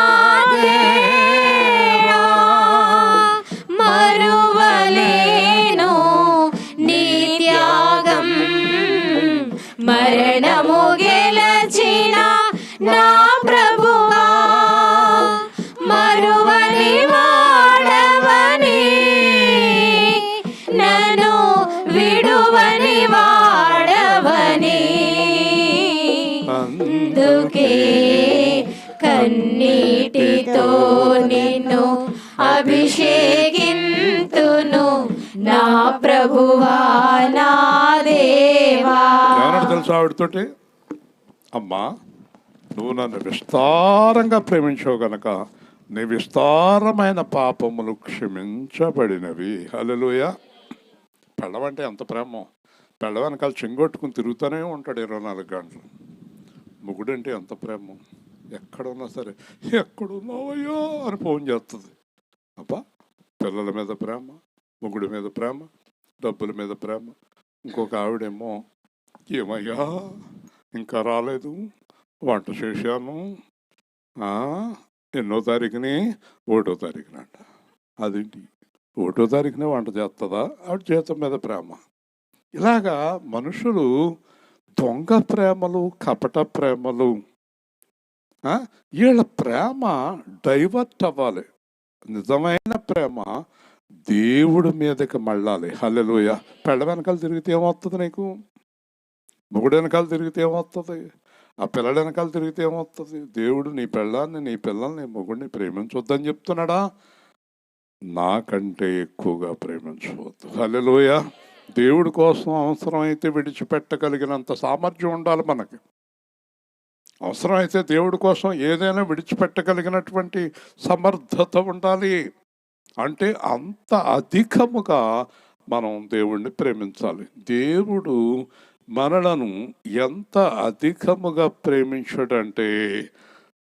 దేవా. మరువలేను నీ త్యాగం, మరణము గెలచిన నా ప్రభువా, మరువని వాడవని, నన్ను విడువని వాడవని. అందుకే కన్నీటితో నిన్ను అభిషేకింతును, నా ప్రభువా, నా దేవా. ఏమన్నాడు తెలుసా ఆవిడతోటి? అమ్మా, నువ్వు నన్ను విస్తారంగా ప్రేమించావు గనక నీ విస్తారమైన పాపములు క్షమించబడినవి. హల్లెలూయా. పెళ్ళవంటే ఎంత ప్రేమో! పెళ్ళ వెనకాల చెంగొట్టుకుని తిరుగుతూనే ఉంటాడు 24 గంటలు. మొగుడంటే ఎంత ప్రేమో! ఎక్కడున్నా సరే, ఎక్కడున్నావయ్యో అని ఫోన్ చేస్తుంది. అబ్బా, పిల్లల మీద ప్రేమ, మొగుడి మీద ప్రేమ, డబ్బుల మీద ప్రేమ. ఇంకొక ఆవిడేమో, ఏమయ్యా ఇంకా రాలేదు, వంట చేశాను, ఎన్నో తారీఖుని? 1వ తారీఖునంట. అదేంటి 1వ తారీఖునే వంట చేస్తుందా? ఆవిడ జీతం మీద ప్రేమ. ఇలాగా మనుషులు దొంగ ప్రేమలు, కపట ప్రేమలు, వీళ్ళ ప్రేమ డైవర్ట్ అవ్వాలి. నిజమైన ప్రేమ దేవుడి మీదకి మళ్ళాలి. హల్లెలూయా. పెళ్ళ వెనకాల తిరిగితే ఏమవుతుంది నీకు? మొగుడు వెనకాల తిరిగితే ఏమవుతుంది? ఆ పిల్లల వెనకాల తిరిగితే ఏమవుతుంది? దేవుడు నీ పెళ్ళాన్ని, నీ పిల్లల్ని, మొగుడిని ప్రేమించొద్దని చెప్తున్నాడా? నాకంటే ఎక్కువగా ప్రేమించవద్దు. హల్లెలూయా. దేవుడి కోసం అవసరమైతే విడిచిపెట్టగలిగినంత సామర్థ్యం ఉండాలి మనకి. అవసరమైతే దేవుడి కోసం ఏదైనా విడిచిపెట్టగలిగినటువంటి సమర్థత ఉండాలి. అంటే అంత అధికముగా మనం దేవుణ్ణి ప్రేమించాలి. దేవుడు మనలను ఎంత అధికముగా ప్రేమించాడంటే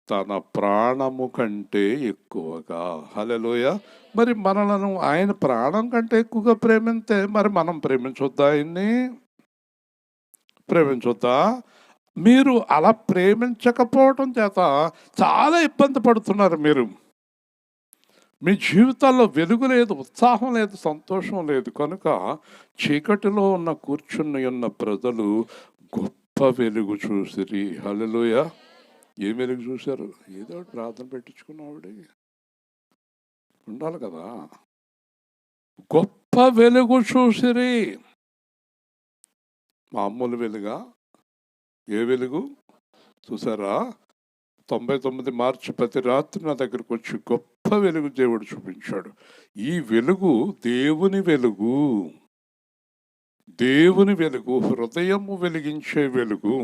తన ప్రాణము కంటే ఎక్కువగా. హల్లెలూయా. మరి మనలను ఆయన ప్రాణం కంటే ఎక్కువగా ప్రేమిస్తే మరి మనం ప్రేమించొద్దా? ఆయన్ని ప్రేమించొద్దా? మీరు అలా ప్రేమించకపోవటం చేత చాలా ఇబ్బంది పడుతున్నారు. మీరు మీ జీవితాల్లో వెలుగు లేదు, ఉత్సాహం లేదు, సంతోషం లేదు. కనుక చీకటిలో కూర్చుని ఉన్న ప్రజలు గొప్ప వెలుగు చూసిరి. హల్లెలూయా. ఏ వెలుగు చూశారు? ఏదో ప్రార్థన పెట్టించుకున్న ఆవిడ ఉండాలి కదా. గొప్ప వెలుగు చూసిరి. మామూలు వెలుగా? ఏ వెలుగు చూసారా? 99 మార్చి ప్రతి రాత్రి నా దగ్గరకు వచ్చి గొప్ప వెలుగు దేవుడు చూపించాడు. ఈ వెలుగు దేవుని వెలుగు, దేవుని వెలుగు, హృదయము వెలిగించే వెలుగు.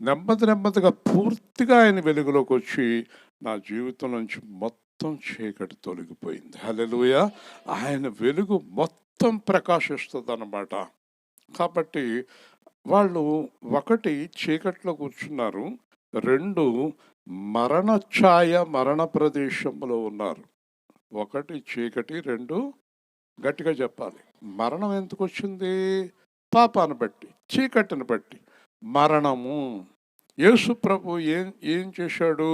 నెమ్మదిగా పూర్తిగా ఆయన వెలుగులోకి వచ్చి నా జీవితం నుంచి మొత్తం చీకటి తొలగిపోయింది. హల్లెలూయా. ఆయన వెలుగు మొత్తం ప్రకాశిస్తుంది అన్నమాట. కాబట్టి వాళ్ళు ఒకటి చీకట్లో కూర్చున్నారు, రెండు మరణ ఛాయ మరణ ప్రదేశంలో ఉన్నారు. ఒకటి చీకటి, రెండు గట్టిగా చెప్పాలి మరణం ఎందుకు వచ్చింది? పాపాన్ని బట్టి, చీకటిని బట్టి మరణము. యేసు ప్రభు ఏం చేశాడు?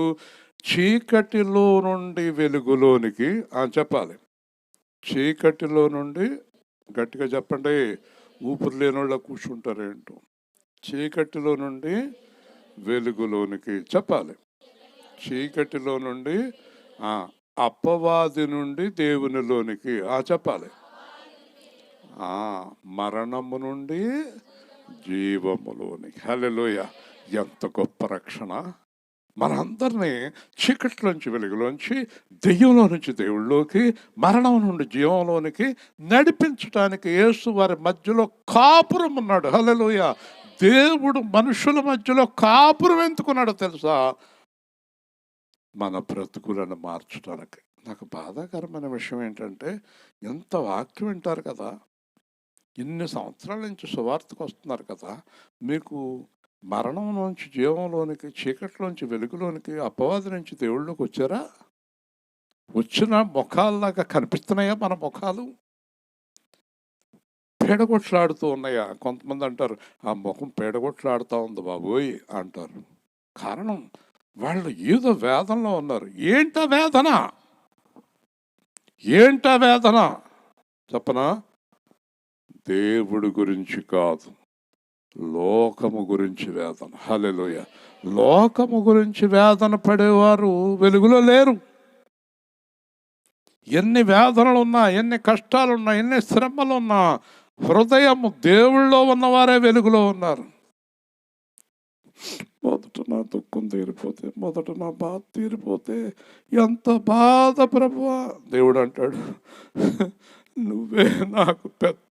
చీకటిలో నుండి వెలుగులోనికి చెప్పాలి. చీకటిలో నుండి, గట్టిగా చెప్పండి, ఊపిరి లేని వాళ్ళ కూర్చుంటారేంటో. చీకటిలో నుండి వెలుగులోనికి చెప్పాలి. చీకటిలో నుండి అపవాది నుండి దేవునిలోనికి చెప్పాలి. మరణము నుండి జీవములోనికి. హల్లెలూయా. ఎంత గొప్ప రక్షణ! మనందరినీ చీకట్లోంచి వెలుగులోంచి, దెయ్యంలో నుంచి దేవుళ్ళలోకి, మరణం నుండి జీవంలోనికి నడిపించడానికి యేసు వారి మధ్యలో కాపురం ఉన్నాడు. హల్లెలూయా. దేవుడు మనుషుల మధ్యలో కాపురం ఎందుకున్నాడో తెలుసా? మన బ్రతుకులను మార్చడానికి. నాకు బాధాకరమైన విషయం ఏంటంటే, ఎంత వాక్యం వింటారు కదా, ఇన్ని సంవత్సరాల నుంచి సువార్తకు వస్తున్నారు కదా, మీకు మరణం నుంచి జీవంలోనికి, చీకట్లోంచి వెలుగులోనికి, అపవాది నుంచి దేవుళ్ళలోకి వచ్చారా? వచ్చిన ముఖాల్లాగా కనిపిస్తున్నాయా మన ముఖాలు? పేడగొట్లాడుతూ ఉన్నాయా? కొంతమంది అంటారు, ఆ ముఖం పేడగొట్లాడుతూ ఉంది బాబోయ్ అంటారు. కారణం, వాళ్ళు ఏదో వేదనలో ఉన్నారు. ఏంటా వేదన? ఏంటా వేదన చెప్పనా? దేవుడి గురించి కాదు, లోకము గురించి వేదన. హల్లెలూయా. లోకము గురించి వేదన పడేవారు వెలుగులో లేరు. ఎన్ని వేదనలున్నా, ఎన్ని కష్టాలున్నా, ఎన్ని శ్రమలున్నా, హృదయము దేవుళ్ళో ఉన్నవారే వెలుగులో ఉన్నారు. మొదట నా దుఃఖం తీరిపోతే, మొదట నా బాధ తీరిపోతే ఎంత బాధ ప్రభువా. దేవుడు అంటాడు, నువ్వే నాకు పెద్ద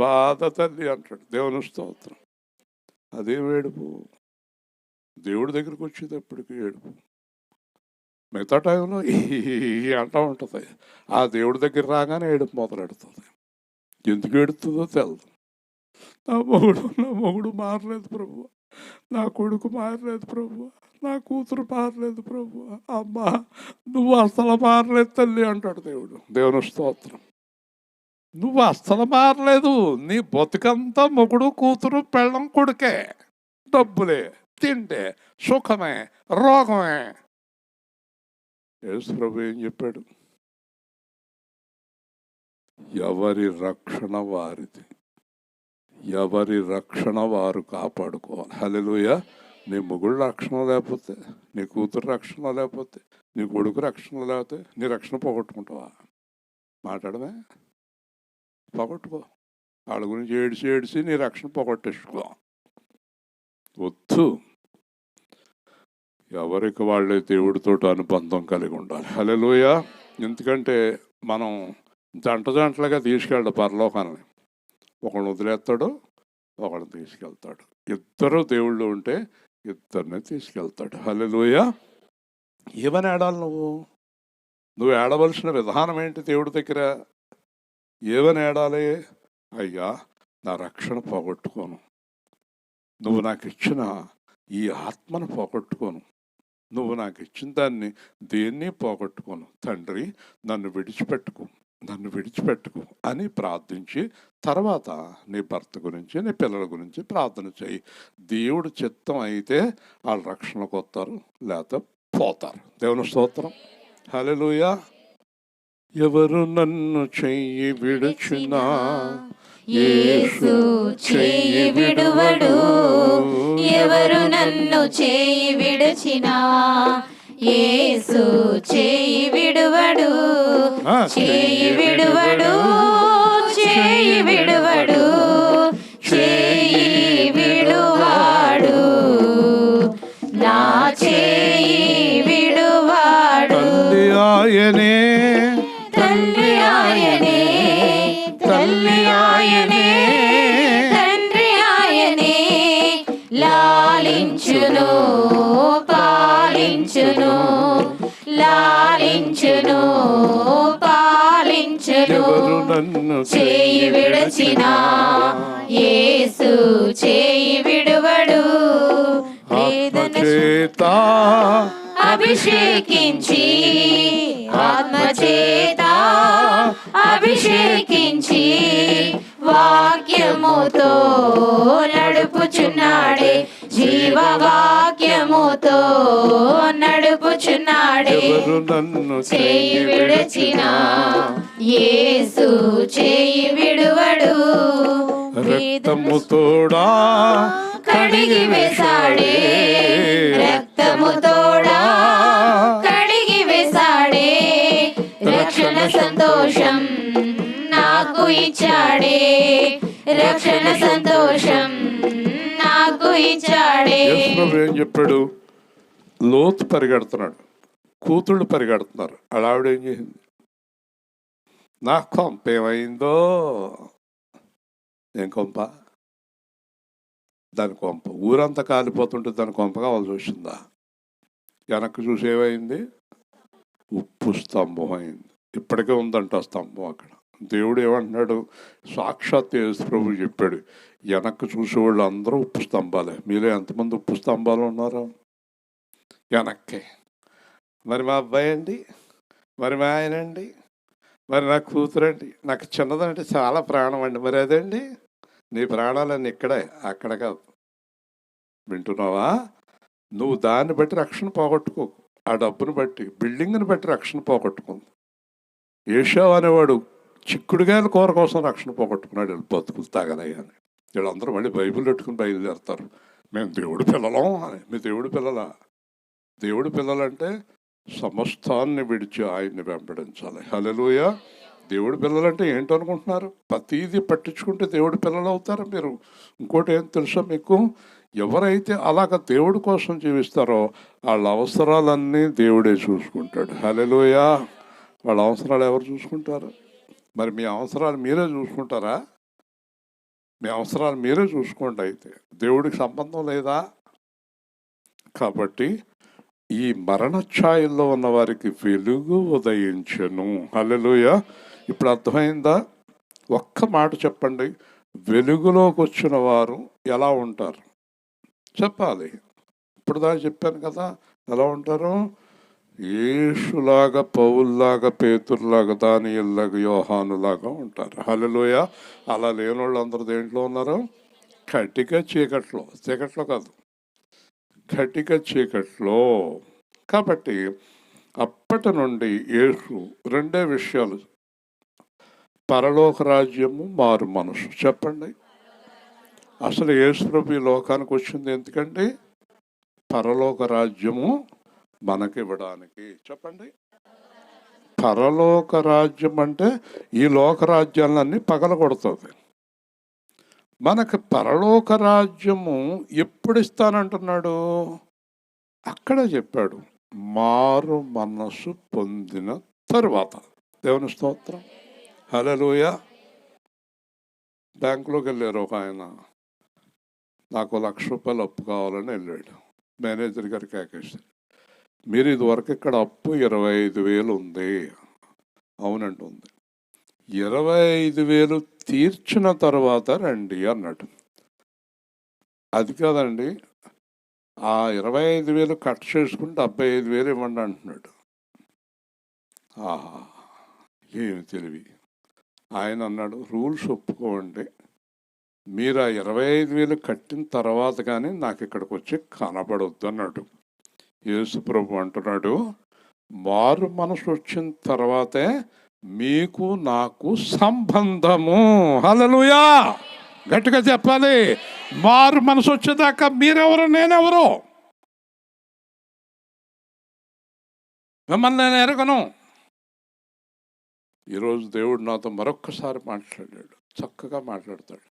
బాధ తల్లి అంటాడు. దేవుని స్తోత్రం. అదే ఏడుపు. దేవుడి దగ్గరికి వచ్చేటప్పటికి ఏడుపు. మిగతా టైంలో అంటూ ఉంటుంది. ఆ దేవుడి దగ్గర రాగానే ఏడుపు మొదలెడుతుంది. ఎందుకు ఏడుతుందో తెలదు. నా మొగుడు మారలేదు ప్రభు, నా కొడుకు మారలేదు ప్రభు, నా కూతురు మారలేదు ప్రభు, అమ్మా నువ్వు అసలు మారలేదు తల్లి అంటాడు దేవుడు. దేవుని స్తోత్రం. నువ్వు అస్సలు మారలేదు. నీ బతుకంతా మొగుడు, కూతురు, పెళ్ళం, కొడుకే, డబ్బులే, తిండే, సుఖమే, రోగమే. యేసు ప్రభు ఏం చెప్పాడు? ఎవరి రక్షణ వారిది, ఎవరి రక్షణ వారు కాపాడుకోవాలి. హల్లెలూయా. నీ మొగుడు రక్షణ లేకపోతే, నీ కూతురు రక్షణ లేకపోతే, నీ కొడుకు రక్షణ లేకపోతే నీ రక్షణ పోగొట్టుకుంటావా? మాట్లాడమే, పోగొట్టుకో. వాళ్ళ గురించి ఏడిసి నీ రక్షణ పోగొట్టేసుకో. వద్దు. ఎవరికి వాళ్ళే దేవుడితో అనుబంధం కలిగి ఉండాలి. హల్లెలూయా. ఎందుకంటే మనం జంటలుగా తీసుకెళ్ళడు పరలోకాన్ని. ఒకళ్ళని వదిలేస్తాడు, ఒకళ్ళని తీసుకెళ్తాడు. ఇద్దరు దేవుళ్ళు ఉంటే ఇద్దరిని తీసుకెళ్తాడు. హల్లెలూయా. ఏమని ఏడాలి? నువ్వు ఏడవలసిన విధానం ఏంటి? దేవుడి దగ్గర ఏమని ఏడాలి? అయ్యా నా రక్షణ పోగొట్టుకోను, నువ్వు నాకు ఇచ్చిన ఈ ఆత్మను పోగొట్టుకోను, నువ్వు నాకు ఇచ్చిన దాన్ని దేన్ని పోగొట్టుకోను తండ్రి, నన్ను విడిచిపెట్టుకు అని ప్రార్థించి తర్వాత నీ భర్త గురించి, నీ పిల్లల గురించి ప్రార్థన చేయి. దేవుడు చిత్తం అయితే వాళ్ళు రక్షణకు వస్తారు, లేకపోతే పోతారు. దేవుని స్తోత్రం. హల్లెలూయా. ఎవరు నన్ను చెయ్యి విడుచునా యేసు చెయ్యి విడువడు, ఎవరు నన్ను చెయ్యి విడుచినా యేసు చెయ్యి విడువడు, చెయ్యి విడువడు, విడువడు, చేయి విడువాడు, నా చేయి విడువాడు. తల్లి ఆయనే, తండ్రి ఆయనే, తల్లి ఆయనే, తండ్రి ఆయనే, లాలించును పాలించును, లాలించును పాలించును. ఎవరు నన్ను చేయి విడచిన యేసు చేయి విడువడు. ఆత్మచేత అభిషేకించి, ఆత్మచేత అభిషేకించి, వాక్యముతో నడుపుచున్నాడే, జీవవాక్యముతో నడుపుచున్నాడే. ఎవరు నన్ను చేయి విడచిన యేసు చేయి విడువడు. రక్తము తోడా కడిగి వేసాడే, రక్తము తోడా కడిగి వేసాడే, రక్షణ సంతోషం నాకు ఇచ్చాడే, రక్షణ సంతోషం నాకు ఇచ్చాడే. యేసు ప్రభు ఏం చెప్పాడు? లోతు పరిగెడుతున్నాడు, కూతుళ్ళు పరిగెడుతున్నారు. ఆవిడ ఏం చేసింది? నా కొంప ఏమైందో. ఏం కొంప? దాని కొంప ఊరంతా కాలిపోతుంటే దాని కొంప కావాల్సి వచ్చిందా? వెనక్కి చూసి ఏమైంది? ఉప్పు స్తంభం అయింది. ఇప్పటికే ఉందంట ఆ స్తంభం అక్కడ. దేవుడు ఏమంటున్నాడు? సాక్షాత్ యేసు ప్రభు చెప్పాడు, వెనక్కి చూసేవాళ్ళు అందరూ ఉప్పు స్తంభాలే. మీలో ఎంతమంది ఉప్పు స్తంభాలు ఉన్నారో? వెనక్కి. మరి మా అబ్బాయి అండి, మరి మా ఆయన అండి, మరి నా కూతురండి, నాకు చిన్నదంటే చాలా ప్రాణం అండి, మరి అదండి. నీ ప్రాణాలన్నీ ఇక్కడే, అక్కడ కాదు. వింటున్నావా? నువ్వు దాన్ని బట్టి రక్షణ పోగొట్టుకోకు. ఆ డబ్బును బట్టి, బిల్డింగ్ని బట్టి రక్షణ పోగొట్టుకుంది. ఏషావు అనేవాడు చిక్కుడుగాయల కూర కోసం రక్షణ పోగొట్టుకున్నాడు. వీళ్ళు బతుకులు తాగలయ్యని. వీళ్ళందరూ మళ్ళీ బైబిల్ పెట్టుకుని బయలుదేరుతారు. మేము దేవుడి పిల్లలం అని. మీ దేవుడి పిల్లలా? దేవుడి పిల్లలంటే సమస్తాన్ని విడిచి ఆయన్ని వెంబడించాలి. హల్లెలూయా. దేవుడి పిల్లలంటే ఏంటనుకుంటున్నారు? ప్రతీది పట్టించుకుంటే దేవుడి పిల్లలు అవుతారు మీరు. ఇంకోటి ఏం తెలుసా మీకు? ఎవరైతే అలాగ దేవుడి కోసం జీవిస్తారో వాళ్ళ అవసరాలన్నీ దేవుడే చూసుకుంటాడు. హల్లెలూయా. వాళ్ళ అవసరాలు ఎవరు చూసుకుంటారు? మరి మీ అవసరాలు మీరే చూసుకుంటారా? మీ అవసరాలు మీరే చూసుకోండి. అయితే దేవుడికి సంబంధం లేదా? కాబట్టి ఈ మరణ ఛాయల్లో ఉన్న వారికి వెలుగు ఉదయించెను. హల్లెలూయా. ఇప్పుడు అర్థమైందా? ఒక్క మాట చెప్పండి, వెలుగులోకి వచ్చిన వారు ఎలా ఉంటారు చెప్పాలి. ఇప్పుడు దాకా చెప్పాను కదా ఎలా ఉంటారు. యేసులాగా, పౌల్లాగా, పేతురులాగా, దానియేలులాగా, యోహానులాగా ఉంటారు. హల్లెలూయా. అలా లేని వాళ్ళు అందరూ దేంట్లో ఉన్నారు? కటిక చీకట్లో. చీకట్లో కాదు, కటిక చీకట్లో. కాబట్టి అప్పటి నుండి యేసు రెండే విషయాలు, పరలోక రాజ్యము, మారు మనసు. చెప్పండి. అసలు యేసు ప్రభు ఈ లోకానికి వచ్చింది ఎందుకండి? పరలోక రాజ్యము మనకివ్వడానికి. చెప్పండి. పరలోక రాజ్యం అంటే ఈ లోక రాజ్యాలన్నీ పగలగొడుతుంది. మనకు పరలోక రాజ్యము ఎప్పుడు ఇస్తానంటున్నాడు? అక్కడే చెప్పాడు, మారు మనసు పొందిన తరువాత. దేవుని స్తోత్రం. హల్లెలూయా. బ్యాంకులోకి వెళ్ళారు ఒక ఆయన, నాకు ₹1,00,000 అప్పు కావాలని వెళ్ళాడు. మేనేజర్ గారికి కేకేశారు, మీరు ఇదివరకు ఇక్కడ అప్పు 25,000 ఉంది. అవునండి ఉంది. 25,000 తీర్చిన తర్వాత రండి అన్నాడు. అది కాదండి, ఆ 25,000 కట్ చేసుకుంటే 75,000 ఇవ్వండి అంటున్నాడు. ఆహా, ఏమి తెలివి. ఆయన అన్నాడు, రూల్స్ ఒప్పుకోండి, మీరు ఆ 25,000 కట్టిన తర్వాత కానీ నాకు ఇక్కడికి వచ్చి కనబడొద్దు అన్నాడు. యేసు ప్రభు అంటున్నాడు, మారు మనసు వచ్చిన తర్వాతే మీకు నాకు సంబంధము. హల్లెలూయా. గట్టిగా చెప్పాలి. మారు మనసు వచ్చేదాకా మీరెవరు, నేనెవరు? మిమ్మల్ని నేను ఎరగను. ఈరోజు దేవుడు నాతో మరొక్కసారి మాట్లాడాడు. చక్కగా మాట్లాడతాడు.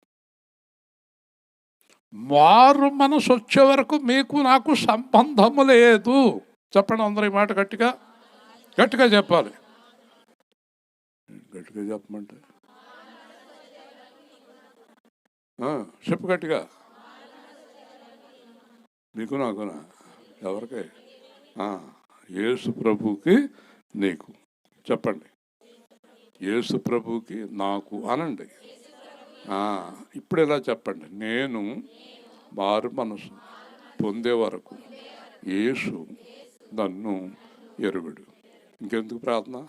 మారు మనసు వచ్చే వరకు మీకు నాకు సంబంధము లేదు. చెప్పండి అందరూ ఈ మాట గట్టిగా గట్టిగా చెప్పాలి. గట్టిగా చెప్పమంటే చెప్పు గట్టిగా. మీకు నాకునా? ఎవరికి? యేసు ప్రభువుకి నీకు. చెప్పండి. యేసు ప్రభువుకి నాకు అనండి. ఇప్పుడు ఎలా చెప్పండి. నేను మారు మనసు పొందే వరకు యేసు నన్ను ఎరుగుడు. ఇంకెందుకు ప్రార్థన?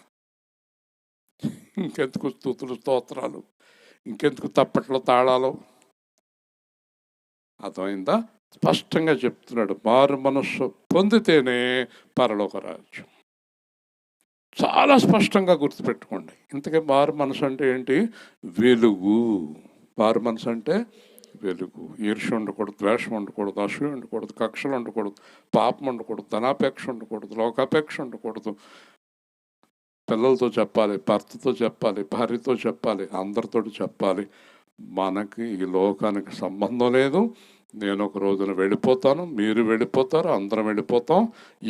ఇంకెందుకు స్తుతులు స్తోత్రాలు? ఇంకెందుకు తప్పట్లు తాళాలు? అర్థమైందా? స్పష్టంగా చెప్తున్నాడు. మారు మనస్సు పొందితేనే పరలోక రాజ్యం. చాలా స్పష్టంగా గుర్తుపెట్టుకోండి. ఇంతకీ మారు మనసు అంటే ఏంటి? వెలుగు. మారు మనసు అంటే వెలుగు. ఈర్ష్య ఉండకూడదు, ద్వేషం ఉండకూడదు, అసూయ ఉండకూడదు, కక్షలు ఉండకూడదు, పాపం ఉండకూడదు, ధనాపేక్ష ఉండకూడదు, లోకాపేక్ష ఉండకూడదు. పిల్లలతో చెప్పాలి, భర్తతో చెప్పాలి, భార్యతో చెప్పాలి, అందరితో చెప్పాలి. మనకి ఈ లోకానికి సంబంధం లేదు. నేను ఒక రోజున వెళ్ళిపోతాను, మీరు వెళ్ళిపోతారు, అందరం వెళ్ళిపోతాం.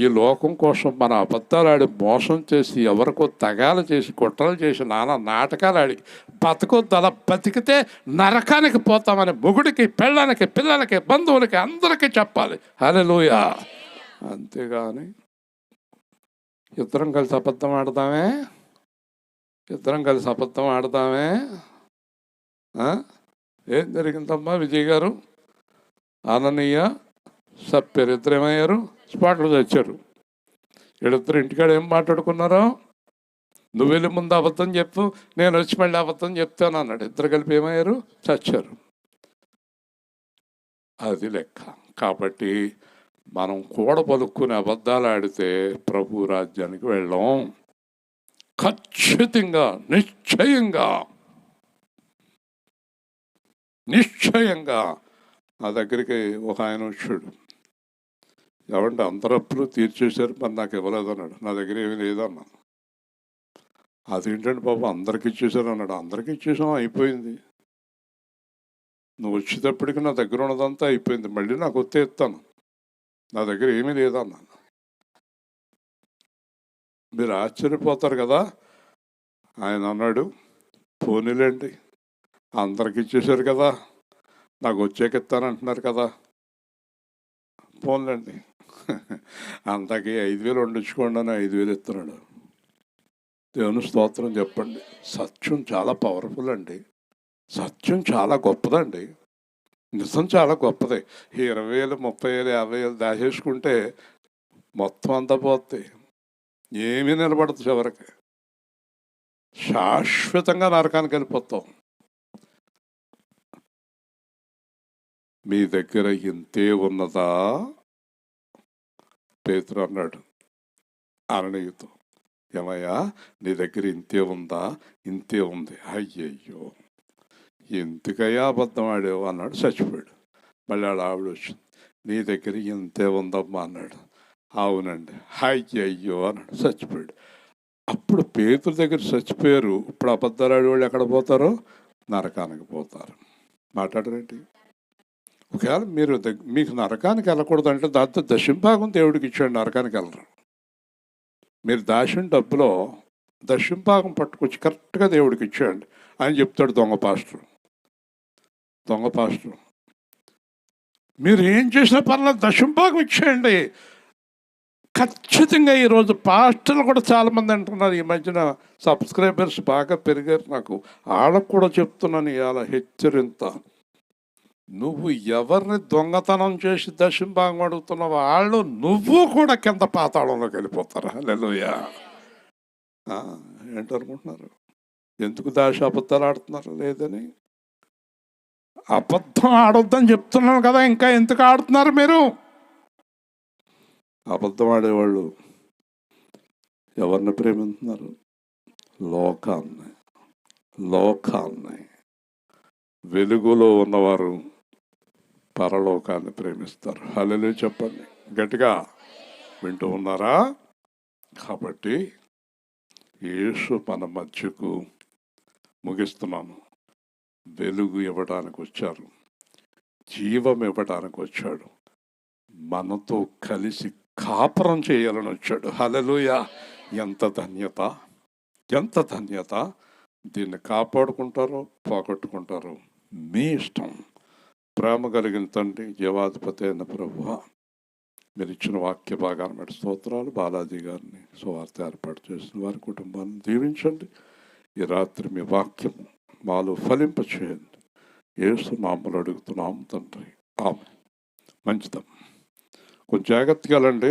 ఈ లోకం కోసం మన అబద్ధాలు ఆడి, మోసం చేసి, ఎవరికో తగాలు చేసి, కుట్రలు చేసి, నానా నాటకాలు ఆడి బతకొద్దల బతికితే నరకానికి పోతామని మొగుడికి, పెళ్ళానికి, పిల్లలకి, బంధువులకి అందరికీ చెప్పాలి. హల్లెలూయా. అంతేగాని ఇద్దరం కలిసి అబద్ధం ఆడదామే, ఇద్దరం కలిసి అబద్ధం ఆడదామే. ఏం జరిగిందమ్మా విజయ్ గారు? ఆననీయ సప్పారు, ఇద్దరు ఏమయ్యారు? స్పాట్లో చచ్చారు. వీళ్ళిద్దరు ఇంటికాడ ఏం మాట్లాడుకున్నారో? నువ్వు వెళ్ళి ముందు అబద్ధం చెప్పు, నేను వచ్చి మళ్ళీ అబద్ధం చెప్తాను అన్నాడు. ఇద్దరు కలిపి ఏమయ్యారు? చచ్చారు. అది లెక్క. కాబట్టి మనం కూడబలుక్కుని అబద్ధాలు ఆడితే ప్రభు రాజ్యానికి వెళ్ళాం. ఖచ్చితంగా, నిశ్చయంగా. నా దగ్గరికి ఒక ఆయన వచ్చాడు. ఏమంటే అందరు అప్పులు తీర్చేశారు, మరి నాకు ఇవ్వలేదన్నాడు. నా దగ్గర ఏమీ లేదన్నా. అదేంటంటే బాబు అందరికి ఇచ్చేశారు అన్నాడు. అందరికీ ఇచ్చేసాం, అయిపోయింది. నువ్వు వచ్చేటప్పటికి నా దగ్గర ఉన్నదంతా అయిపోయింది, మళ్ళీ నాకు వస్తే ఇస్తాను, నా దగ్గర ఏమీ లేదన్నాను. మీరు ఆశ్చర్యపోతారు కదా. ఆయన అన్నాడు, పోనీలేండి, అందరికి ఇచ్చేశారు కదా, నాకు వచ్చాక ఇస్తానంటున్నారు కదా, పోన్లేండి, అంతకి 5,000 వండించుకోండి అని 5,000 ఇస్తున్నాడు. దేవుని స్తోత్రం చెప్పండి. సత్యం చాలా పవర్ఫుల్ అండి. సత్యం చాలా గొప్పదండి. నిజం చాలా గొప్పది. 20,000, 30,000, 50,000 దాచేసుకుంటే మొత్తం అంతా పోతే ఏమీ నిలబడదు. చివరికి శాశ్వతంగా నరకానికి వెళ్ళిపోతాం. మీ దగ్గర ఇంతే ఉన్నదా? పేతురు అన్నాడు అననీయుతో, ఏమయ్యా నీ దగ్గర ఇంతే ఉందా? ఇంతే ఉంది. అయ్యయ్యో, ఎందుకయ్యా అబద్ధం ఆడేవు అన్నాడు. చచ్చిపోయాడు. మళ్ళీ ఆవిడ వచ్చింది, నీ దగ్గర ఇంతే ఉందమ్మా అన్నాడు. అవునండి. అయ్యయ్యో అన్నాడు. చచ్చిపోయాడు. అప్పుడు పేతురు దగ్గర చచ్చిపోయారు. ఇప్పుడు అబద్ధాలు ఆడేవాళ్ళు ఎక్కడ పోతారో? నరకానికి పోతారు. మాట్లాడరేంటి? ఒకవేళ మీరు మీకు నరకానికి వెళ్ళకూడదంటే దాంతో దశంభాగం దేవుడికి ఇచ్చాడు, నరకానికి వెళ్ళరు. మీరు దాచిన డబ్బులో దశంభాగం పట్టుకొచ్చి కరెక్ట్గా దేవుడికి ఇచ్చేయండి అని చెప్తాడు దొంగ పాస్టర్. మీరు ఏం చేసినా పర్లేదు, దశంభాగం ఇచ్చేయండి. ఖచ్చితంగా ఈరోజు పాస్టర్లు కూడా చాలామంది అంటున్నారు. ఈ మధ్యన సబ్స్క్రైబర్స్ బాగా పెరిగారు నాకు. వాళ్ళకు కూడా చెప్తున్నాను ఇవాళ హెచ్చరింత. నువ్వు ఎవరిని దొంగతనం చేసి దశంభాగం అడుగుతున్నావు, వాళ్ళు నువ్వు కూడా కింద పాతాళంలోకి వెళ్ళిపోతారు. హల్లెలూయా. ఏంటనుకుంటున్నారు? ఎందుకు అబద్ధాలు ఆడుతున్నారు? లేదని. అబద్ధం ఆడొద్దని చెప్తున్నాను కదా, ఇంకా ఎందుకు ఆడుతున్నారు మీరు? అబద్ధం ఆడేవాళ్ళు ఎవరిని ప్రేమిస్తున్నారు? లోకాన్ని. వెలుగులో ఉన్నవారు పరలోకాన్ని ప్రేమిస్తారు. హల్లెలూయా చెప్పండి గట్టిగా. వింటూ ఉన్నారా? కాబట్టి యేసు మన మధ్యకు ముగిస్తున్నాను. వెలుగు ఇవ్వడానికి వచ్చారు, జీవం ఇవ్వడానికి వచ్చాడు, మనతో కలిసి కాపురం చేయాలని వచ్చాడు. హల్లెలూయా! ఎంత ధన్యత, ఎంత ధన్యత! దీన్ని కాపాడుకుంటారో పోగొట్టుకుంటారో మీ ఇష్టం. ప్రేమ కలిగిన తండ్రి, జీవాధిపతి అయిన ప్రభువా, మీరు ఇచ్చిన వాక్య భాగాన్ని బట్టి స్తోత్రాలు. బాలాజీ గారిని సువార్త ఏర్పాటు చేసిన వారి కుటుంబాన్ని దీవించండి. ఈ రాత్రి మీ వాక్యం మాలో ఫలింప చేయండి. యేసు నామములో అడుగుతున్నాము తండ్రి, ఆమేన్. మంచిదమ్మా, కొంచెం జాగ్రత్తగా వెళ్ళండి.